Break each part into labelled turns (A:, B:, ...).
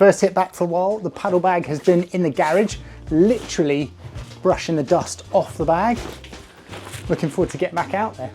A: First hit back for a while. The paddle bag has been in the garage, literally brushing the dust off the bag. Looking forward to getting back out there.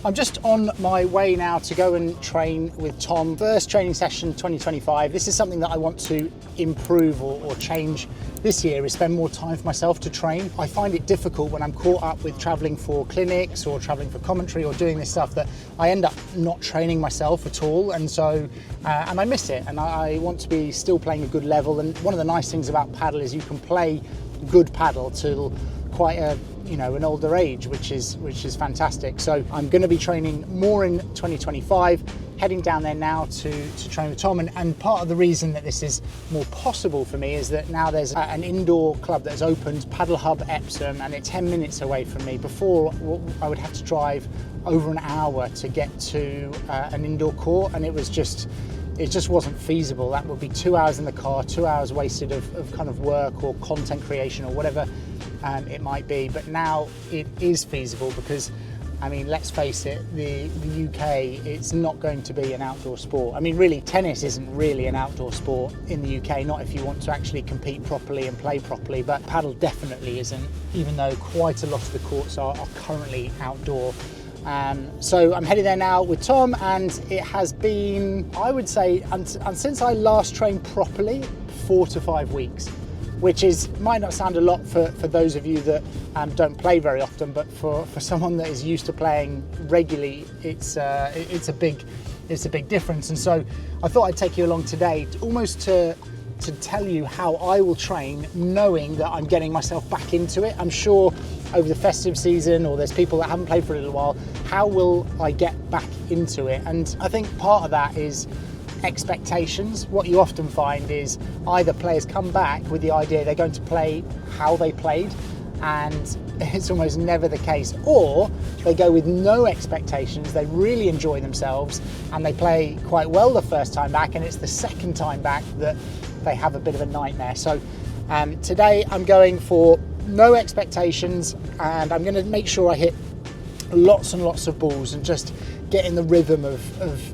A: I'm just on my way now to go and train with Tom. First training session 2025. This is something that I want to improve or change this year, is spend more time for myself to train. I find it difficult when I'm caught up with traveling for clinics or traveling for commentary or doing this stuff that I end up not training myself at all. And so, and I miss it. And I want to be still playing a good level. And one of the nice things about paddle is you can play good paddle till quite a, you know, an older age, which is fantastic. So I'm going to be training more in 2025, heading down there now to train with Tom. And part of the reason that this is more possible for me is that now there's an indoor club that's opened, Padel Hub Epsom, and it's 10 minutes away from me. Before, I would have to drive over an hour to get to an indoor court, and it just wasn't feasible. That would be 2 hours in the car, 2 hours wasted of kind of work or content creation or whatever it might be. But now it is feasible because, I mean, let's face it, the UK, it's not going to be an outdoor sport. I mean, really, tennis isn't really an outdoor sport in the UK, not if you want to actually compete properly and play properly, but paddle definitely isn't, even though quite a lot of the courts are currently outdoor. So I'm heading there now with Tom, and it has been, I would say, and since I last trained properly, 4 to 5 weeks, which might not sound a lot for those of you that don't play very often, but for someone that is used to playing regularly, it's a big difference. And so I thought I'd take you along today almost to tell you how I will train, knowing that I'm getting myself back into it. I'm sure over the festive season, or there's people that haven't played for a little while, how will I get back into it? And I think part of that is expectations. What you often find is either players come back with the idea they're going to play how they played, and it's almost never the case, or they go with no expectations, they really enjoy themselves and they play quite well the first time back, and it's the second time back that they have a bit of a nightmare. So today I'm going for no expectations, and I'm going to make sure I hit lots and lots of balls and just get in the rhythm of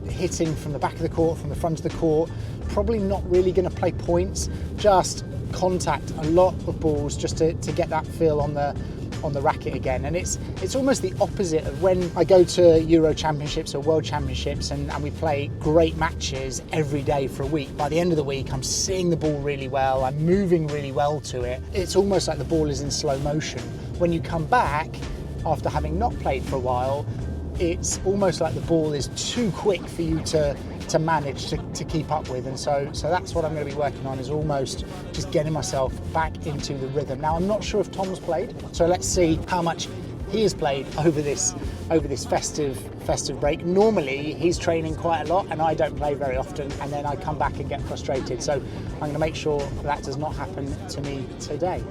A: hitting from the back of the court, from the front of the court. Probably not really going to play points, just contact a lot of balls just to get that feel on the racket again. And it's almost the opposite of when I go to Euro Championships or World Championships and we play great matches every day for a week. By the end of the week, I'm seeing the ball really well, I'm moving really well to it. It's almost like the ball is in slow motion. When you come back after having not played for a while, it's almost like the ball is too quick for you to manage to keep up with. And so that's what I'm going to be working on, is almost just getting myself back into the rhythm. Now, I'm not sure if Tom's played, so let's see how much he has played over this festive break. Normally he's training quite a lot and I don't play very often, and then I come back and get frustrated. So I'm going to make sure that does not happen to me today.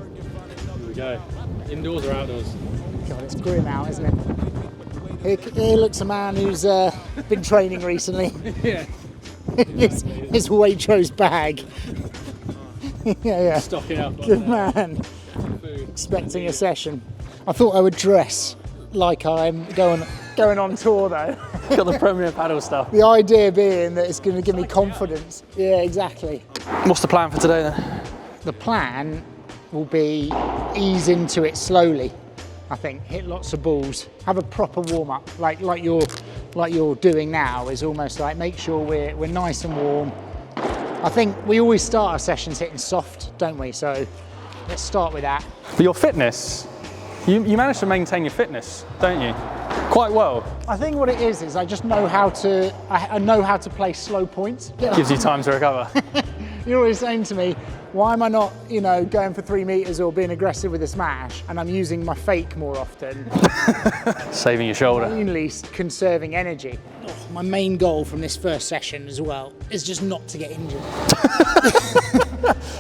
B: Here we go. Indoors or outdoors?
A: God, it's grim out, isn't it? Here looks a man who's been training recently.
B: Yeah.
A: his Waitrose bag. yeah.
B: Stocking up.
A: Good man.
B: Food.
A: Expecting a session. I thought I would dress like I'm going on tour though.
B: Got the Premier Padel stuff.
A: The idea being that it's going to give me confidence. Yeah, exactly.
B: What's the plan for today then?
A: The plan will be ease into it slowly. I think hit lots of balls, have a proper warm up, like you're doing now. Is almost like make sure we're nice and warm. I think we always start our sessions hitting soft, don't we? So let's start with that.
B: But your fitness, you manage to maintain your fitness, don't you? Quite well.
A: I think what it is I just know how to I know how to play slow points.
B: Gives you time to recover.
A: You're always saying to me, why am I not, going for 3 meters or being aggressive with a smash? And I'm using my fake more often.
B: Saving your shoulder.
A: Mainly conserving energy. My main goal from this first session as well is just not to get injured.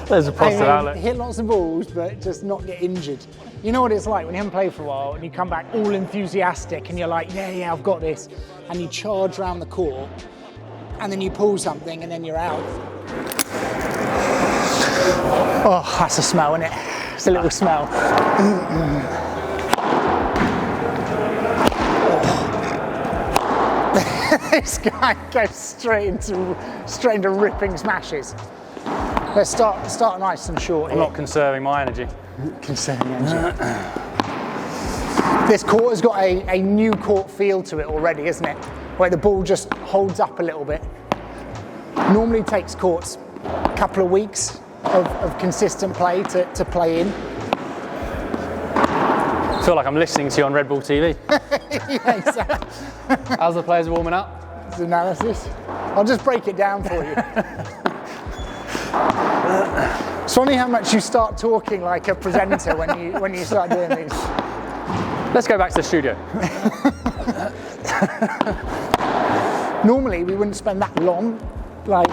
B: There's a positive outlet.
A: Hit lots of balls, but just not get injured. You know what it's like when you haven't played for a while and you come back all enthusiastic and you're like, yeah, I've got this. And you charge around the court and then you pull something and then you're out. Oh, that's a smell, isn't it? It's a little smell. This guy goes straight into ripping smashes. Let's start nice and short
B: I'm
A: here.
B: not conserving my energy.
A: Concerning engine. This court has got a new court feel to it already, isn't it? Where the ball just holds up a little bit. Normally takes courts a couple of weeks of consistent play to play in.
B: I feel like I'm listening to you on Red Bull TV.
A: Yeah, exactly.
B: How's the players warming up?
A: It's analysis. I'll just break it down for you. It's funny how much you start talking like a presenter when you start doing these.
B: Let's go back to the studio.
A: Normally we wouldn't spend that long like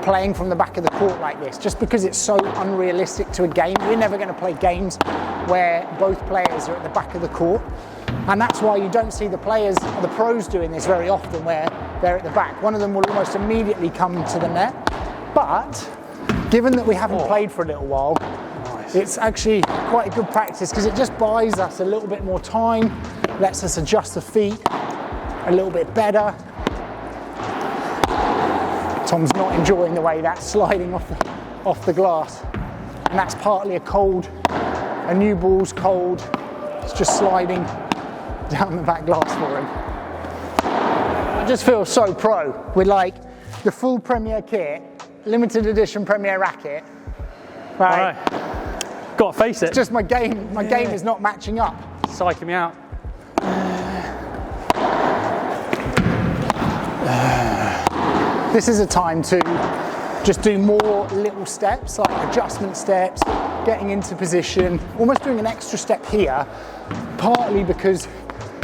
A: playing from the back of the court like this, just because it's so unrealistic to a game. We're never going to play games where both players are at the back of the court, and that's why you don't see the pros doing this very often where they're at the back. One of them will almost immediately come to the net, but given that we haven't played for a little while, it's actually quite a good practice because it just buys us a little bit more time, lets us adjust the feet a little bit better. Tom's not enjoying the way that's sliding off the glass, and that's partly a new ball's cold. It's just sliding down the back glass for him. I just feel so pro with like the full Premier kit, limited edition Premier racket. Right.
B: Got to face it.
A: It's just my game is not matching up.
B: Psyching me out.
A: This is a time to just do more little steps, like adjustment steps, getting into position, almost doing an extra step here, partly because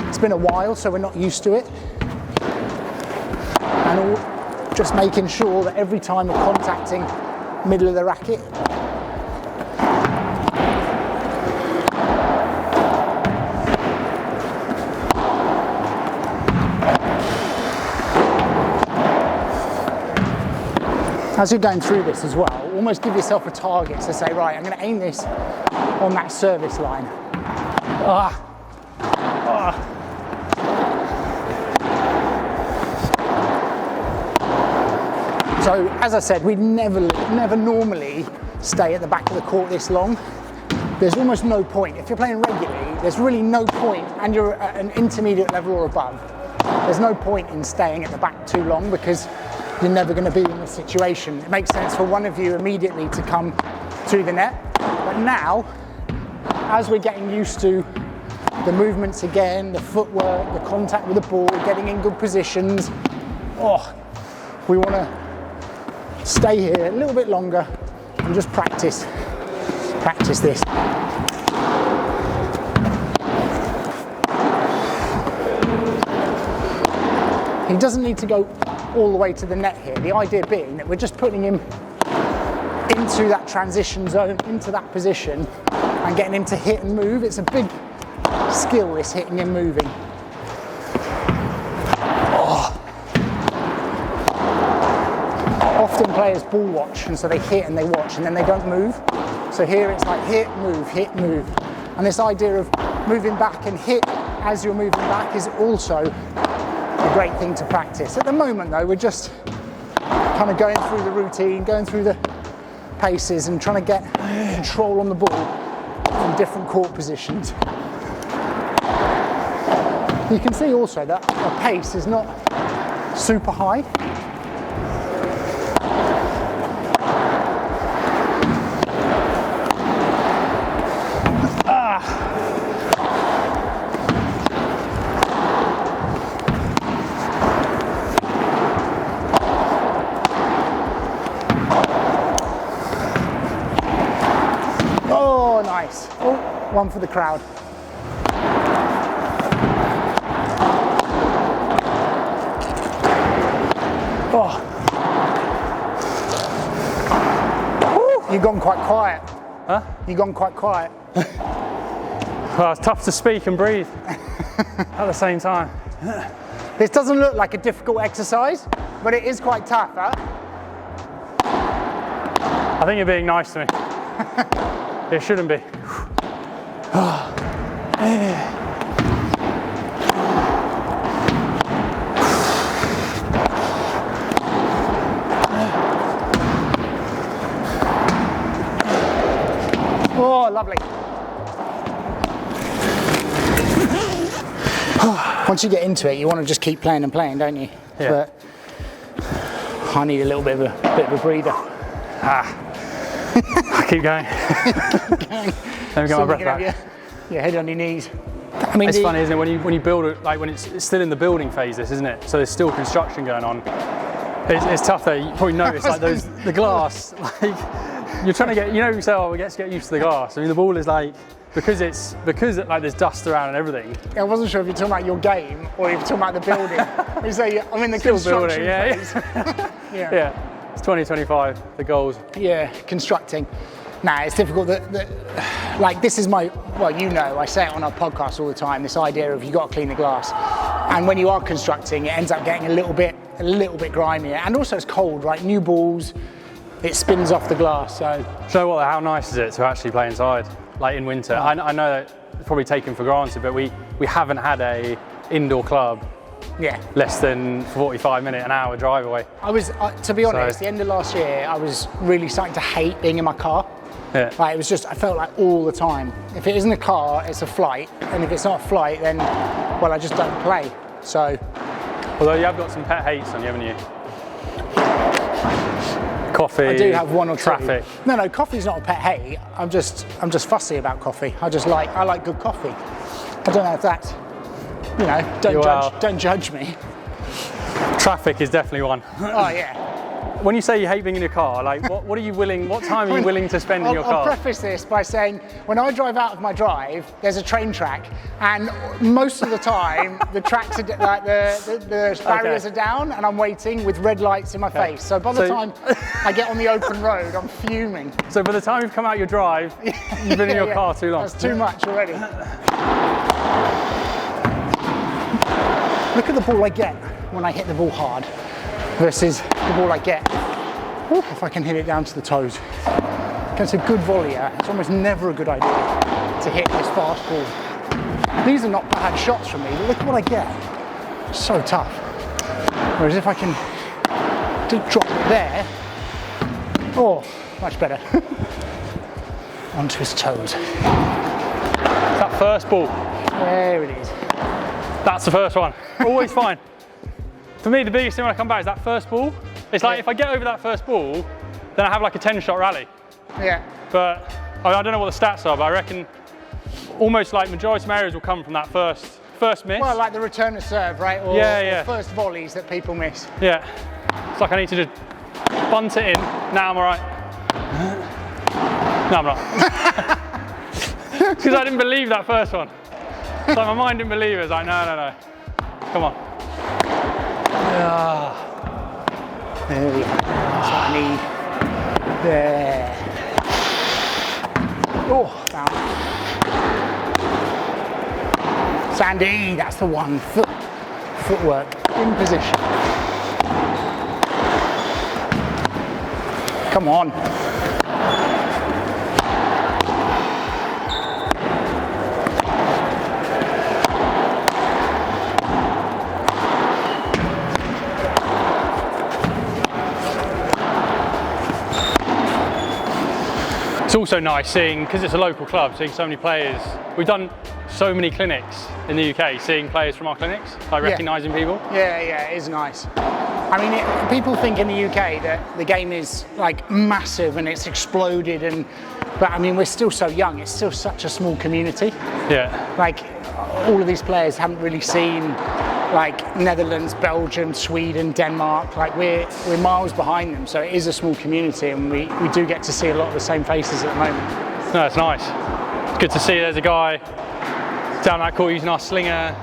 A: it's been a while, so we're not used to it. And just making sure that every time we're contacting middle of the racket, as you're going through this as well, almost give yourself a target to say, right, I'm going to aim this on that service line. So, as I said, we never normally stay at the back of the court this long. There's almost no point. If you're playing regularly, there's really no point, and you're at an intermediate level or above, there's no point in staying at the back too long because you're never going to be in this situation. It makes sense for one of you immediately to come to the net. But now, as we're getting used to the movements again, the footwork, the contact with the ball, getting in good positions, we want to stay here a little bit longer and just practice this. He doesn't need to go all the way to the net here. The idea being that we're just putting him into that transition zone, into that position, and getting him to hit and move. It's a big skill, this hitting and moving. Often players ball watch, and so they hit and they watch, and then they don't move. So here it's like hit, move, hit, move. And this idea of moving back and hit as you're moving back is also a great thing to practice. At the moment though, we're just kind of going through the routine, going through the paces and trying to get control on the ball from different court positions. You can see also that the pace is not super high. Nice. Oh, one for the crowd. You've gone quite quiet.
B: Huh?
A: You've gone quite quiet.
B: Well, it's tough to speak and breathe at the same time.
A: This doesn't look like a difficult exercise, but it is quite tough, huh?
B: I think you're being nice to me. It shouldn't be.
A: Oh, lovely. Once you get into it, you want to just keep playing and playing, don't you?
B: Yeah.
A: But I need a little bit of a breather.
B: Keep going. Let me get my breath back.
A: Your head on your knees. I mean,
B: it's funny, isn't it? When you build it, like when it's still in the building phase, this, isn't it? So there's still construction going on. It's tough though. You probably notice like the glass. Like you're trying to get, you know, you say, oh, we get used to the glass. I mean, the ball is like because like there's dust around and everything.
A: I wasn't sure if you're talking about your game or if you're talking about the building. You say I'm in the still construction
B: building,
A: phase.
B: Yeah. It's 2025. The goals.
A: Yeah, constructing. Nah, it's difficult. Like this is well, you know, I say it on our podcast all the time. This idea of you got to clean the glass, and when you are constructing, it ends up getting a little bit grimier, and also it's cold, right? New balls, it spins off the glass. So
B: what? How nice is it to actually play inside, like in winter? I know that it's probably taken for granted, but we haven't had a indoor club.
A: Yeah.
B: Less than 45 minute, an hour drive away.
A: I was, to be honest, the end of last year, I was really starting to hate being in my car.
B: Yeah.
A: Like, it was just, I felt like all the time. If it isn't a car, it's a flight. And if it's not a flight, then, well, I just don't play. So.
B: Although you have got some pet hates on you, haven't you? Coffee.
A: I do have one or two.
B: Traffic.
A: No, coffee's not a pet hate. I'm just fussy about coffee. I like good coffee. I don't know if that's, you know, don't judge me.
B: Traffic is definitely one.
A: Oh yeah.
B: When you say you hate being in your car, like what are you willing? What time are you willing to spend in your car?
A: I'll preface this by saying when I drive out of my drive, there's a train track, and most of the time the tracks are like the barriers are down, and I'm waiting with red lights in my face. So by the time I get on the open road, I'm fuming.
B: So by the time you've come out your drive, you've been in your car too long.
A: That's too much already. Look at the ball I get when I hit the ball hard versus the ball I get if I can hit it down to the toes. Against a good volleyer, it's almost never a good idea to hit this fast ball. These are not bad shots from me, but look at what I get. It's so tough. Whereas if I can just drop it there, oh, much better. Onto his toes.
B: That first ball.
A: There it is.
B: That's the first one. Always fine. For me, the biggest thing when I come back is that first ball. It's like if I get over that first ball, then I have like a 10-shot rally.
A: Yeah.
B: But I don't know what the stats are, but I reckon almost like majority of areas will come from that first miss.
A: Well, like the return of serve, right? Or, or first volleys that people miss.
B: Yeah. It's like I need to just bunt it in. Now I'm all right. No, I'm not. Because I didn't believe that first one. It's like my mind didn't believe it. It's like, no. Come on.
A: There we go. That's what I need. There. Oh, found it. Sandy, that's the one. Footwork in position. Come on.
B: It's also nice seeing, because it's a local club, seeing so many players. We've done so many clinics in the UK, seeing players from our clinics, like recognising people.
A: Yeah, it is nice. I mean, people think in the UK that the game is like massive and it's exploded, but I mean, we're still so young. It's still such a small community.
B: Yeah.
A: Like, all of these players haven't really seen like Netherlands, Belgium, Sweden, Denmark. Like we're miles behind them, so it is a small community, and we do get to see a lot of the same faces at the moment.
B: No, it's nice. It's good to see there's a guy down that court using our slinger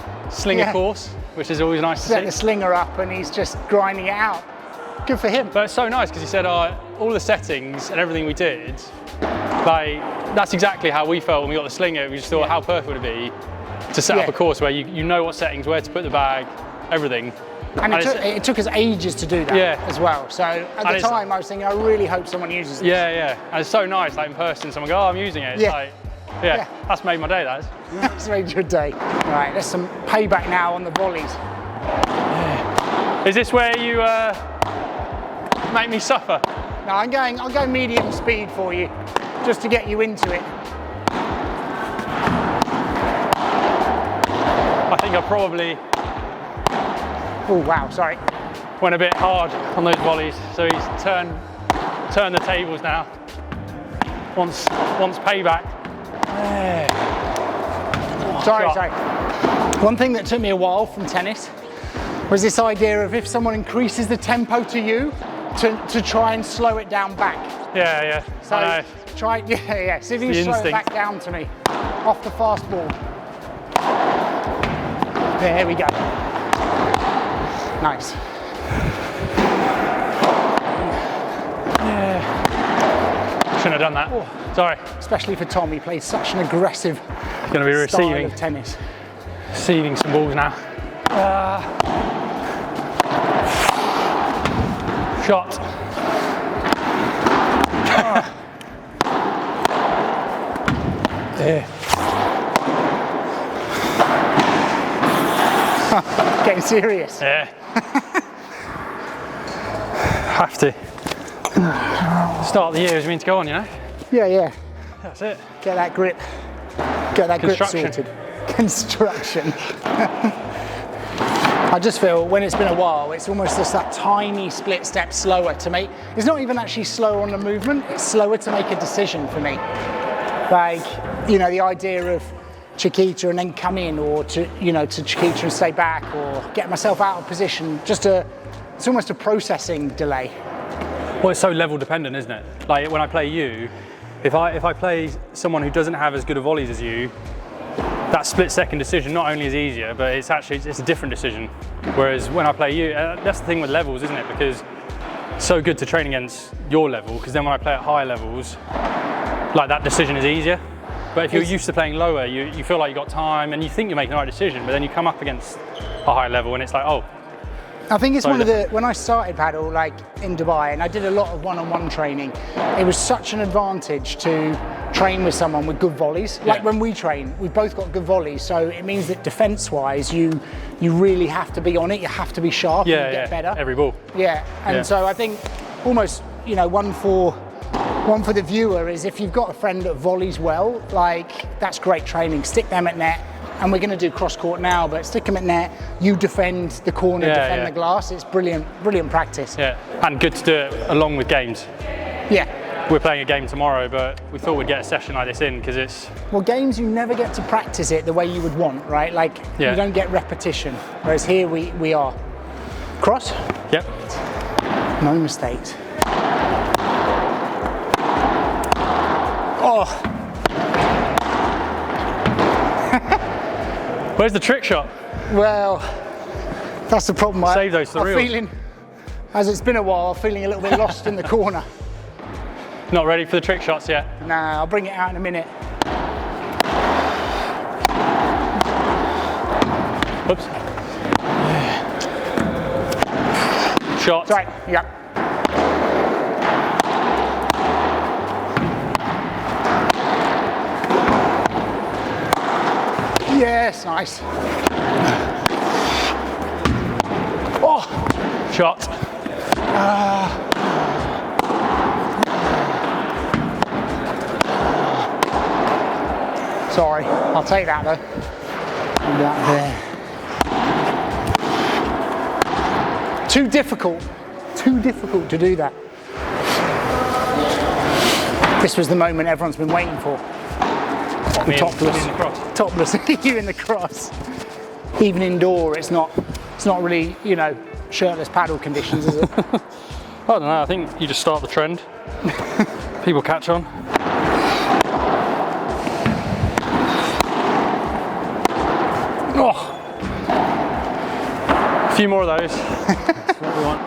B: course, which is always nice to see.
A: Set the slinger up and he's just grinding it out. Good for him.
B: But it's so nice because he said all the settings and everything we did, like that's exactly how we felt when we got the slinger. We just thought how perfect would it be to set up a course where you know what settings, where to put the bag, everything.
A: And it took us ages to do that as well. So at the time I was thinking, I really hope someone uses this.
B: Yeah. And it's so nice, like in person, someone go, oh, I'm using it. It's like, that's made my day, that is.
A: That's made your day. Right, there's some payback now on the volleys.
B: Is this where you make me suffer?
A: No, I'll go medium speed for you, just to get you into it.
B: I think I probably
A: Oh wow, sorry.
B: went a bit hard on those volleys, so he's turned the tables now. Wants payback.
A: Sorry. One thing that took me a while from tennis was this idea of if someone increases the tempo to you, to try and slow it down back.
B: Yeah.
A: So
B: I know.
A: try, yeah. See if you can slow it back down to me, off the fast ball. There we go. Nice. Yeah.
B: Shouldn't have done that.
A: Oh.
B: Sorry.
A: Especially for Tom, he plays such an aggressive
B: Going to be
A: style of tennis.
B: Receiving some balls now. Shot.
A: Yeah. Getting serious.
B: Yeah. Have to. Start of the year is meant to go on, you know?
A: Yeah.
B: That's it.
A: Get that grip. Get that grip
B: Construction.
A: sorted. Construction. I just feel when it's been a while, it's almost just that tiny split step slower to make. It's not even actually slower on the movement, it's slower to make a decision for me. Like, you know, the idea of Chiquita and then come in, or to Chiquita and stay back, or get myself out of position. It's almost a processing delay.
B: Well, it's so level dependent, isn't it? Like when I play you, if I play someone who doesn't have as good a volleys as you, that split second decision not only is easier, but it's a different decision. Whereas when I play you, that's the thing with levels, isn't it? Because it's so good to train against your level, because then when I play at higher levels, like that decision is easier. But if you're used to playing lower, you feel like you've got time and you think you're making the right decision, but then you come up against a high level and it's like, oh.
A: I think it's when I started paddle, like in Dubai, and I did a lot of one-on-one training, it was such an advantage to train with someone with good volleys. Like when we train, we've both got good volleys, so it means that defense-wise, you really have to be on it, you have to be sharp and get better.
B: Every ball.
A: Yeah, and so I think almost, one for the viewer is if you've got a friend that volleys well, like that's great training, stick them at net. And we're going to do cross court now, but stick them at net, you defend the corner, defend the glass. It's brilliant practice.
B: Yeah, and good to do it along with games.
A: Yeah.
B: We're playing a game tomorrow, but we thought we'd get a session like this in because it's...
A: Well, games, you never get to practice it the way you would want, right? Like, you don't get repetition, whereas here we are. Cross?
B: Yep.
A: No mistakes. Oh!
B: Where's the trick shot?
A: Well, that's the problem.
B: Save those for the real.
A: Feeling, as it's been a while, I'm feeling a little bit lost in the corner.
B: Not ready for the trick shots yet?
A: Nah, I'll bring it out in a minute.
B: Oops. Shot.
A: Right, yeah. Yes, nice. Oh!
B: Shot.
A: Sorry, I'll take that though. That there. Too difficult to do that. This was the moment everyone's been waiting for. Topless.
B: In the cross.
A: Topless, you in the cross. Even indoor, it's not really, shirtless paddle conditions, is it?
B: I don't know, I think you just start the trend. People catch on.
A: Oh.
B: A few more of those. That's what we want.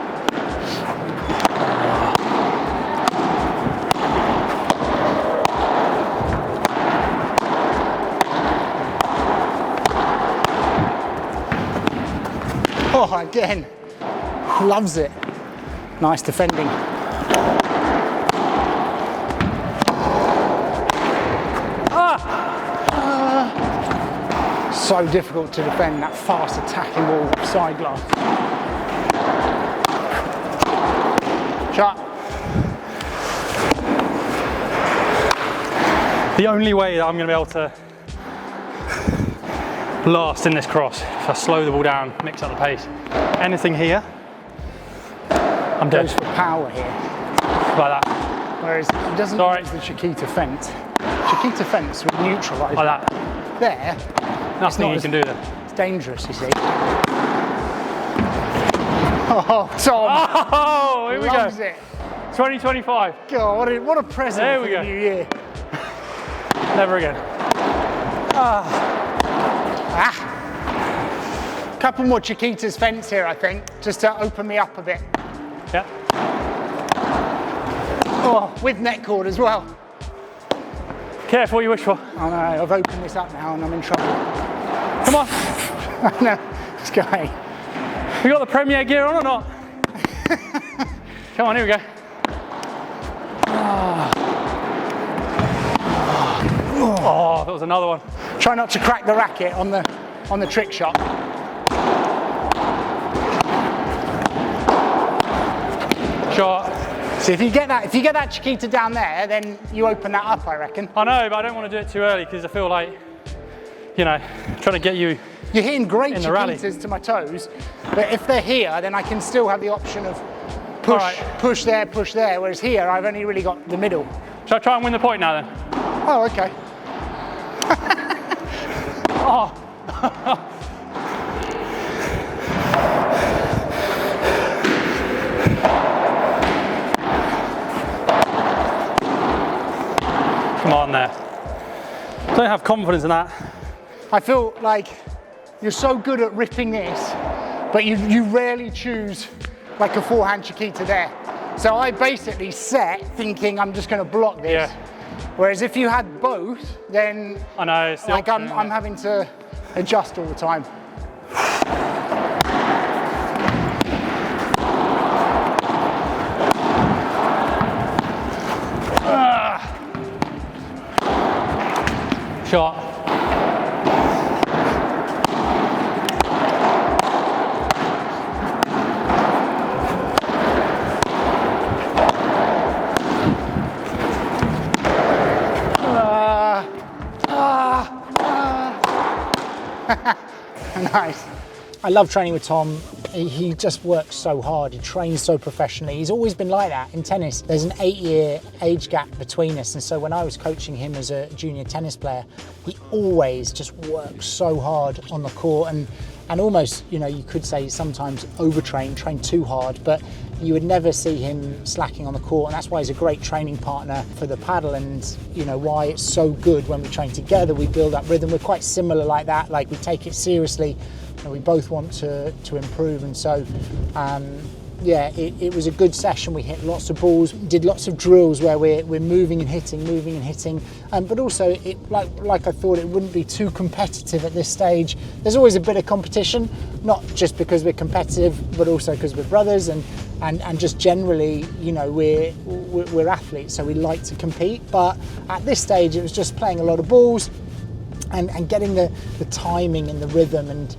A: Oh, again, loves it. Nice defending. So difficult to defend that fast attacking ball with side glass. Shot.
B: The only way that I'm going to be able to last in this cross. So I slow the ball down, mix up the pace. Anything here, I'm dead.
A: Goes for power here.
B: Like that.
A: Whereas he doesn't use the Chiquita fence. Chiquita fence would neutralise.
B: Like that.
A: There.
B: Nothing you can do there.
A: It's dangerous, you see. Oh, Tom.
B: Oh, here we
A: loves
B: go.
A: it.
B: 2025.
A: God, what a present
B: There
A: for
B: we
A: the
B: go.
A: new year.
B: Never again.
A: Couple more Chiquita's fence here, I think, just to open me up a bit.
B: Yeah.
A: Oh, with net cord as well.
B: Careful what you wish for.
A: I know, I've opened this up now and I'm in trouble.
B: Come on.
A: No, this guy.
B: We got the Premier gear on or not? Come on, here we go. Oh, that was another one.
A: Try not to crack the racket on the trick shot.
B: Shot.
A: So if you get that Chiquita down there, then you open that up, I reckon.
B: I know, but I don't want to do it too early because I feel like, you know, trying to get you.
A: You're hitting great
B: in the rally.
A: Chiquitas to my toes, but if they're here, then I can still have the option of push there, whereas here I've only really got the middle.
B: Shall I try and win the point now then?
A: Oh, okay.
B: Oh. Come on there. Don't have confidence in that.
A: I feel like you're so good at ripping this, but you rarely choose like a forehand Chiquita there. So I basically set thinking I'm just going to block this.
B: Yeah.
A: Whereas if you had both, then
B: I know, it's the
A: like
B: option,
A: I'm having to adjust all the time.
B: Shot.
A: Nice. I love training with Tom. He just works so hard. He trains so professionally. He's always been like that. In tennis, there's an 8-year age gap between us. And so when I was coaching him as a junior tennis player, he always just works so hard on the court and almost, you know, you could say sometimes overtrain, train too hard, but you would never see him slacking on the court. And that's why he's a great training partner for the paddle, and you know why it's so good when we train together. We build up rhythm. We're quite similar like that. Like we take it seriously. And we both want to improve, and so yeah, it was a good session. We hit lots of balls, did lots of drills where we're moving and hitting, but also like I thought it wouldn't be too competitive at this stage. There's always a bit of competition, not just because we're competitive, but also because we're brothers and just generally, you know, we're athletes, so we like to compete. But at this stage, it was just playing a lot of balls and getting the timing and the rhythm. And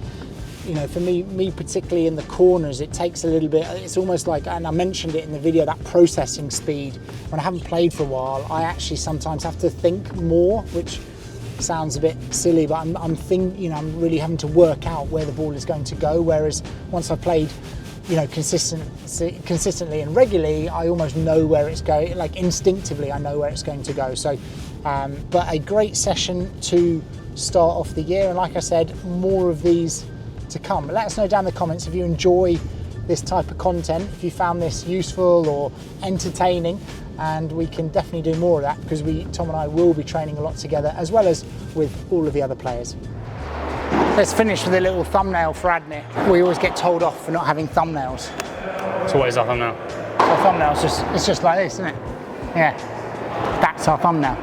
A: you know, for me particularly in the corners, it takes a little bit. It's almost like, and I mentioned it in the video, that processing speed. When I haven't played for a while, I actually sometimes have to think more, which sounds a bit silly, but I'm really having to work out where the ball is going to go. Whereas once I've played, you know, consistently and regularly, I almost know where it's going. Like instinctively, I know where it's going to go. So, but a great session to start off the year, and like I said, more of these to come. Let us know down in the comments if you enjoy this type of content, if you found this useful or entertaining, and we can definitely do more of that because Tom and I will be training a lot together, as well as with all of the other players. Let's finish with a little thumbnail for Adnir. We always get told off for not having thumbnails.
B: So what is our thumbnail?
A: Our thumbnail's it's just like this, isn't it? Yeah, that's our thumbnail.